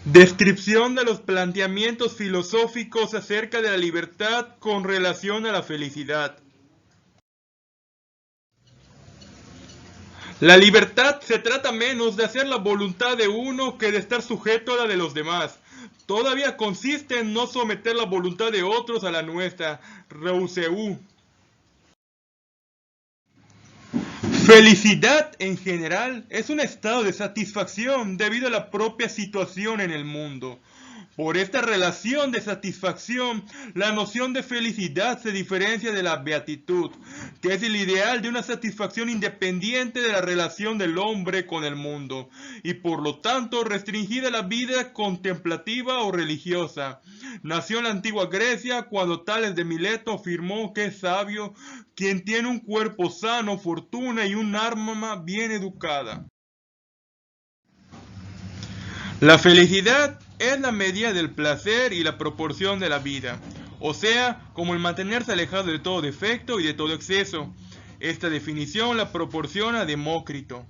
Descripción de los planteamientos filosóficos acerca de la libertad con relación a la felicidad. La libertad se trata menos de hacer la voluntad de uno que de estar sujeto a la de los demás. Todavía consiste en no someter la voluntad de otros a la nuestra. Rousseau. Felicidad en general es un estado de satisfacción debido a la propia situación en el mundo. Por esta relación de satisfacción, la noción de felicidad se diferencia de la beatitud, que es el ideal de una satisfacción independiente de la relación del hombre con el mundo, y por lo tanto restringida a la vida contemplativa o religiosa. Nació en la antigua Grecia cuando Tales de Mileto afirmó que es sabio quien tiene un cuerpo sano, fortuna y un alma bien educada. La felicidad es la medida del placer y la proporción de la vida, o sea, como el mantenerse alejado de todo defecto y de todo exceso. Esta definición la proporciona Demócrito.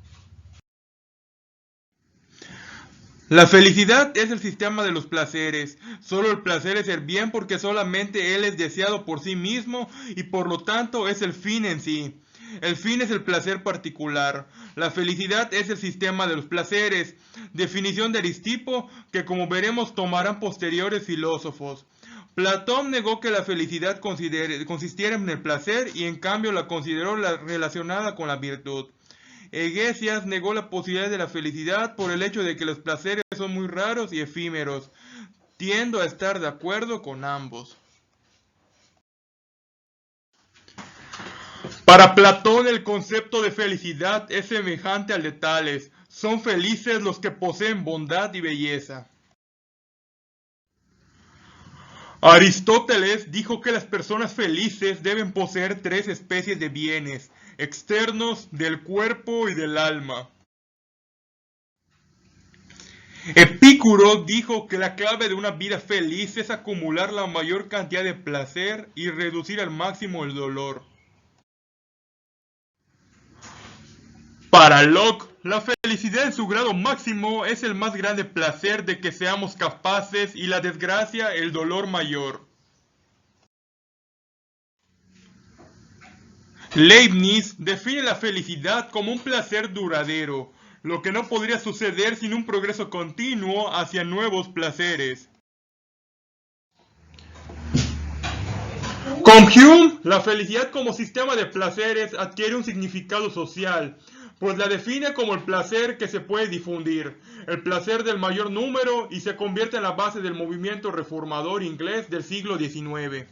La felicidad es el sistema de los placeres. Solo el placer es el bien porque solamente él es deseado por sí mismo y por lo tanto es el fin en sí. El fin es el placer particular. La felicidad es el sistema de los placeres. Definición de Aristipo que como veremos tomarán posteriores filósofos. Platón negó que la felicidad consistiera en el placer y en cambio la consideró relacionada con la virtud. Hegesias negó la posibilidad de la felicidad por el hecho de que los placeres son muy raros y efímeros. Tiendo a estar de acuerdo con ambos. Para Platón el concepto de felicidad es semejante al de Tales. Son felices los que poseen bondad y belleza. Aristóteles dijo que las personas felices deben poseer tres especies de bienes, externos, del cuerpo y del alma. Epicuro dijo que la clave de una vida feliz es acumular la mayor cantidad de placer y reducir al máximo el dolor. Para Locke, la felicidad en su grado máximo es el más grande placer de que seamos capaces y la desgracia el dolor mayor. Leibniz define la felicidad como un placer duradero, lo que no podría suceder sin un progreso continuo hacia nuevos placeres. Con Hume, la felicidad como sistema de placeres adquiere un significado social, pues la define como el placer que se puede difundir, el placer del mayor número y se convierte en la base del movimiento reformador inglés del siglo XIX.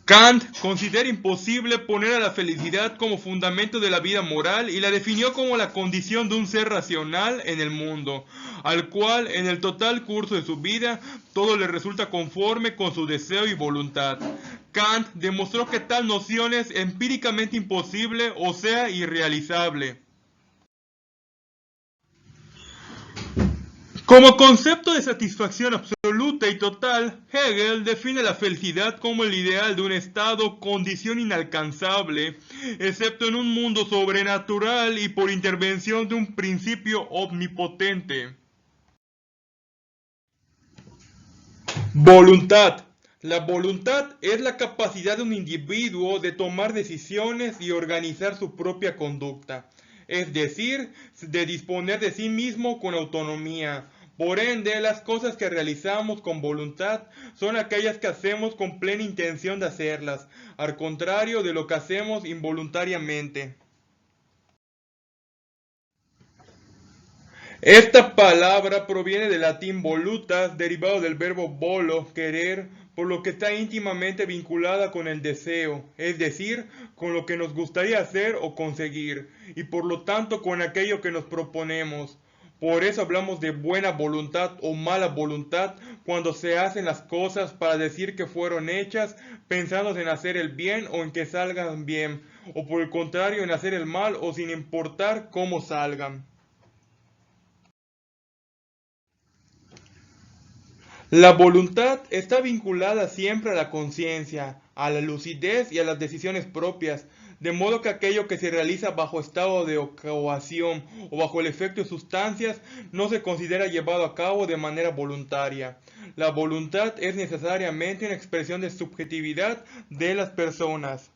Kant considera imposible poner a la felicidad como fundamento de la vida moral y la definió como la condición de un ser racional en el mundo, al cual en el total curso de su vida todo le resulta conforme con su deseo y voluntad. Kant demostró que tal noción es empíricamente imposible, o sea, irrealizable. Como concepto de satisfacción absoluta y total, Hegel define la felicidad como el ideal de un estado, condición inalcanzable, excepto en un mundo sobrenatural y por intervención de un principio omnipotente. Voluntad. La voluntad es la capacidad de un individuo de tomar decisiones y organizar su propia conducta, es decir, de disponer de sí mismo con autonomía. Por ende, las cosas que realizamos con voluntad son aquellas que hacemos con plena intención de hacerlas, al contrario de lo que hacemos involuntariamente. Esta palabra proviene del latín volutas, derivado del verbo volo, querer, por lo que está íntimamente vinculada con el deseo, es decir, con lo que nos gustaría hacer o conseguir, y por lo tanto con aquello que nos proponemos. Por eso hablamos de buena voluntad o mala voluntad cuando se hacen las cosas para decir que fueron hechas pensando en hacer el bien o en que salgan bien, o por el contrario en hacer el mal o sin importar cómo salgan. La voluntad está vinculada siempre a la conciencia, a la lucidez y a las decisiones propias. de modo que aquello que se realiza bajo estado de coacción o bajo el efecto de sustancias no se considera llevado a cabo de manera voluntaria. La voluntad es necesariamente una expresión de subjetividad de las personas.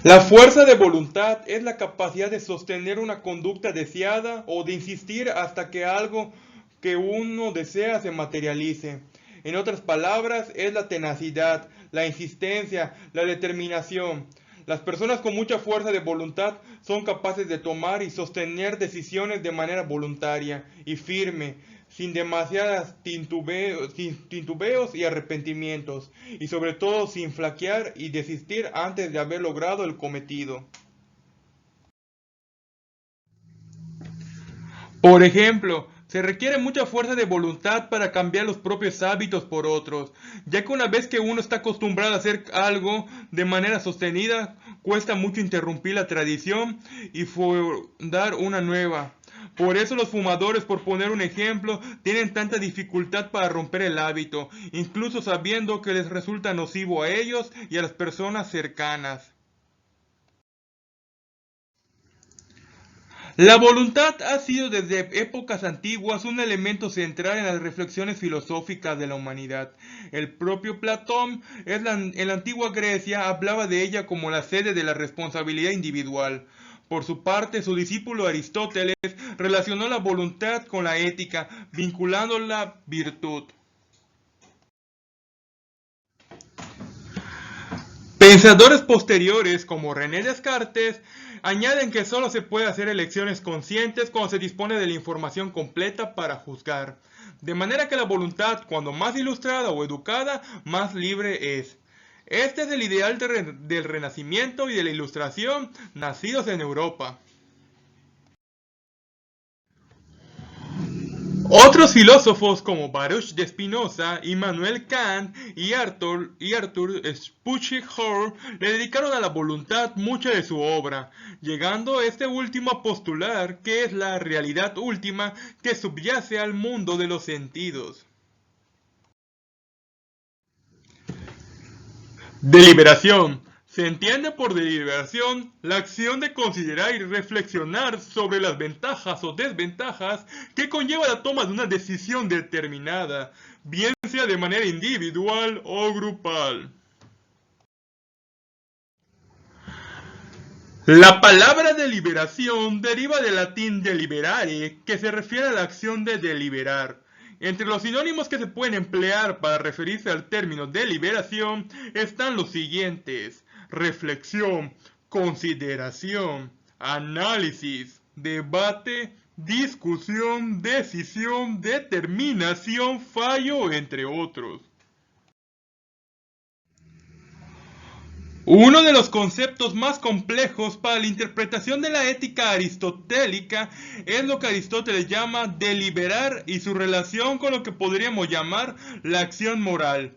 La fuerza de voluntad es la capacidad de sostener una conducta deseada o de insistir hasta que algo que uno desea se materialice. En otras palabras, es la tenacidad, la insistencia, la determinación. Las personas con mucha fuerza de voluntad son capaces de tomar y sostener decisiones de manera voluntaria y firme, sin demasiadas tintubeos y arrepentimientos, y sobre todo sin flaquear y desistir antes de haber logrado el cometido. Por ejemplo, se requiere mucha fuerza de voluntad para cambiar los propios hábitos por otros, ya que una vez que uno está acostumbrado a hacer algo de manera sostenida, cuesta mucho interrumpir la tradición y fundar una nueva. Por eso los fumadores, por poner un ejemplo, tienen tanta dificultad para romper el hábito, incluso sabiendo que les resulta nocivo a ellos y a las personas cercanas. La voluntad ha sido desde épocas antiguas un elemento central en las reflexiones filosóficas de la humanidad. El propio Platón en la antigua Grecia hablaba de ella como la sede de la responsabilidad individual. Por su parte, su discípulo Aristóteles relacionó la voluntad con la ética, vinculando la virtud. Pensadores posteriores, como René Descartes, añaden que solo se puede hacer elecciones conscientes cuando se dispone de la información completa para juzgar. De manera que la voluntad, cuando más ilustrada o educada, más libre es. Este es el ideal del Renacimiento y de la Ilustración, nacidos en Europa. Otros filósofos como Baruch de Spinoza, Immanuel Kant y Arthur Schopenhauer le dedicaron a la voluntad mucha de su obra, llegando este último a postular que es la realidad última que subyace al mundo de los sentidos. Deliberación. Se entiende por deliberación la acción de considerar y reflexionar sobre las ventajas o desventajas que conlleva la toma de una decisión determinada, bien sea de manera individual o grupal. La palabra deliberación deriva del latín deliberare, que se refiere a la acción de deliberar. Entre los sinónimos que se pueden emplear para referirse al término deliberación están los siguientes: reflexión, consideración, análisis, debate, discusión, decisión, determinación, fallo, entre otros. Uno de los conceptos más complejos para la interpretación de la ética aristotélica es lo que Aristóteles llama deliberar y su relación con lo que podríamos llamar la acción moral.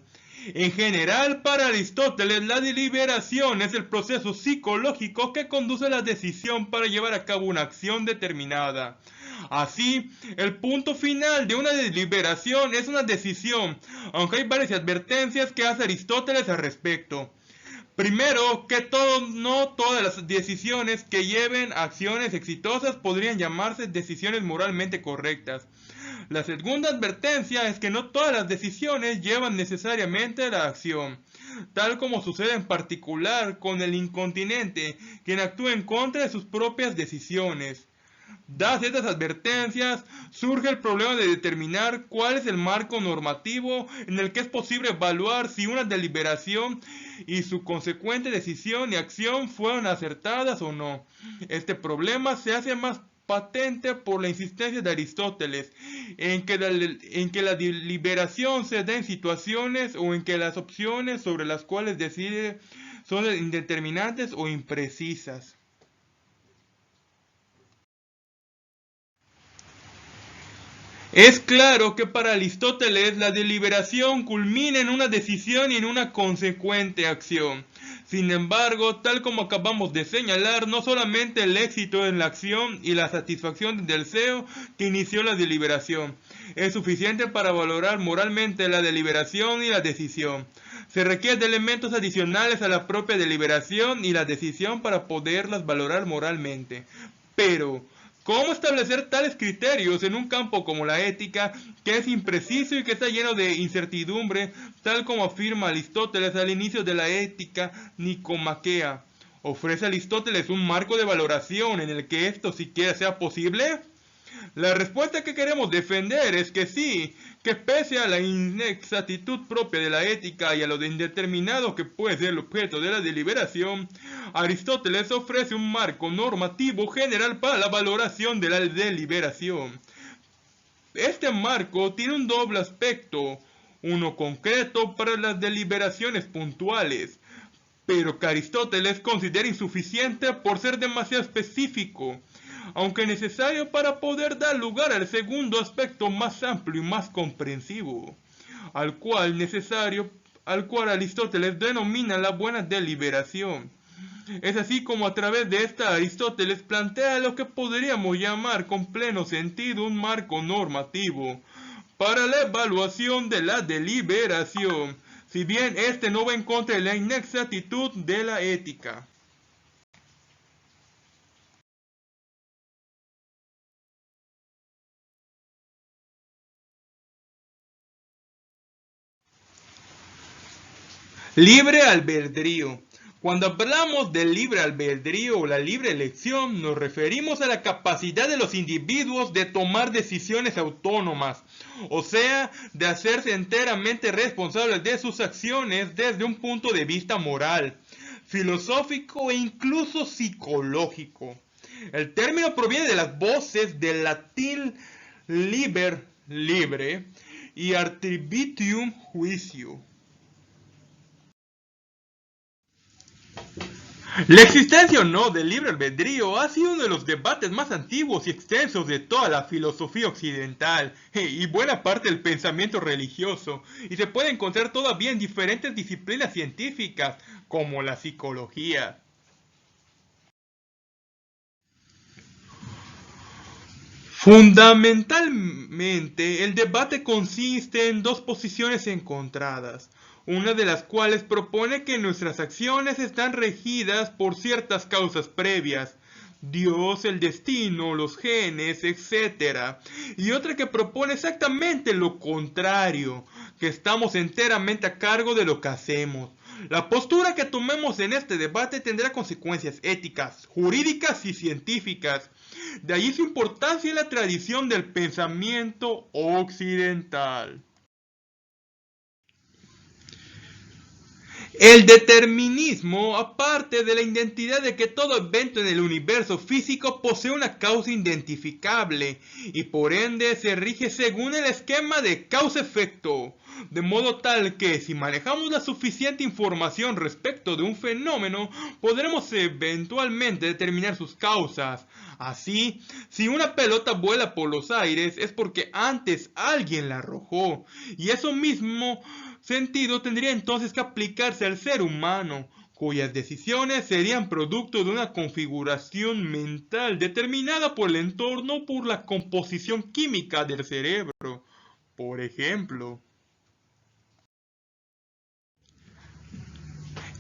En general, para Aristóteles, la deliberación es el proceso psicológico que conduce a la decisión para llevar a cabo una acción determinada. Así, el punto final de una deliberación es una decisión, aunque hay varias advertencias que hace Aristóteles al respecto. Primero, que no todas las decisiones que lleven a acciones exitosas podrían llamarse decisiones moralmente correctas. La segunda advertencia es que no todas las decisiones llevan necesariamente a la acción, tal como sucede en particular con el incontinente, quien actúa en contra de sus propias decisiones. Dadas estas advertencias, surge el problema de determinar cuál es el marco normativo en el que es posible evaluar si una deliberación y su consecuente decisión y acción fueron acertadas o no. Este problema se hace más patente por la insistencia de Aristóteles en que la deliberación se da en situaciones o en que las opciones sobre las cuales decide son indeterminantes o imprecisas. Es claro que para Aristóteles la deliberación culmina en una decisión y en una consecuente acción. Sin embargo, tal como acabamos de señalar, no solamente el éxito en la acción y la satisfacción del deseo que inició la deliberación es suficiente para valorar moralmente la deliberación y la decisión. Se requiere de elementos adicionales a la propia deliberación y la decisión para poderlas valorar moralmente. Pero, ¿cómo establecer tales criterios en un campo como la ética, que es impreciso y que está lleno de incertidumbre, tal como afirma Aristóteles al inicio de la Ética Nicomaquea? ¿Ofrece Aristóteles un marco de valoración en el que esto siquiera sea posible? La respuesta que queremos defender es que sí, que pese a la inexactitud propia de la ética y a lo indeterminado que puede ser el objeto de la deliberación, Aristóteles ofrece un marco normativo general para la valoración de la deliberación. Este marco tiene un doble aspecto, uno concreto para las deliberaciones puntuales, pero que Aristóteles considera insuficiente por ser demasiado específico, aunque necesario para poder dar lugar al segundo aspecto más amplio y más comprensivo, al cual Aristóteles denomina la buena deliberación. Es así como a través de esta Aristóteles plantea lo que podríamos llamar con pleno sentido un marco normativo para la evaluación de la deliberación, si bien este no va en contra de la inexactitud de la ética. Libre albedrío. Cuando hablamos del libre albedrío o la libre elección, nos referimos a la capacidad de los individuos de tomar decisiones autónomas, o sea, de hacerse enteramente responsables de sus acciones desde un punto de vista moral, filosófico e incluso psicológico. El término proviene de las voces del latín liber, libre, y arbitrium, juicio. La existencia o no del libre albedrío ha sido uno de los debates más antiguos y extensos de toda la filosofía occidental y buena parte del pensamiento religioso, y se puede encontrar todavía en diferentes disciplinas científicas, como la psicología. Fundamentalmente, el debate consiste en dos posiciones encontradas, una de las cuales propone que nuestras acciones están regidas por ciertas causas previas, Dios, el destino, los genes, etc. Y otra que propone exactamente lo contrario, que estamos enteramente a cargo de lo que hacemos. La postura que tomemos en este debate tendrá consecuencias éticas, jurídicas y científicas. De ahí su importancia en la tradición del pensamiento occidental. El determinismo, aparte de la identidad de que todo evento en el universo físico posee una causa identificable y por ende se rige según el esquema de causa-efecto, de modo tal que si manejamos la suficiente información respecto de un fenómeno, podremos eventualmente determinar sus causas. Así, si una pelota vuela por los aires es porque antes alguien la arrojó, y eso mismo sentido tendría entonces que aplicarse al ser humano, cuyas decisiones serían producto de una configuración mental determinada por el entorno o por la composición química del cerebro. Por ejemplo,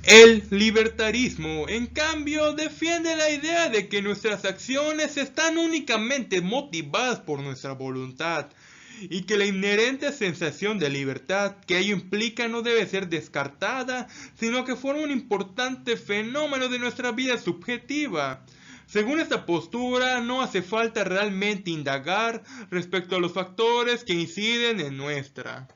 el libertarismo, en cambio, defiende la idea de que nuestras acciones están únicamente motivadas por nuestra voluntad y que la inherente sensación de libertad que ello implica no debe ser descartada, sino que forma un importante fenómeno de nuestra vida subjetiva. Según esta postura, no hace falta realmente indagar respecto a los factores que inciden en nuestra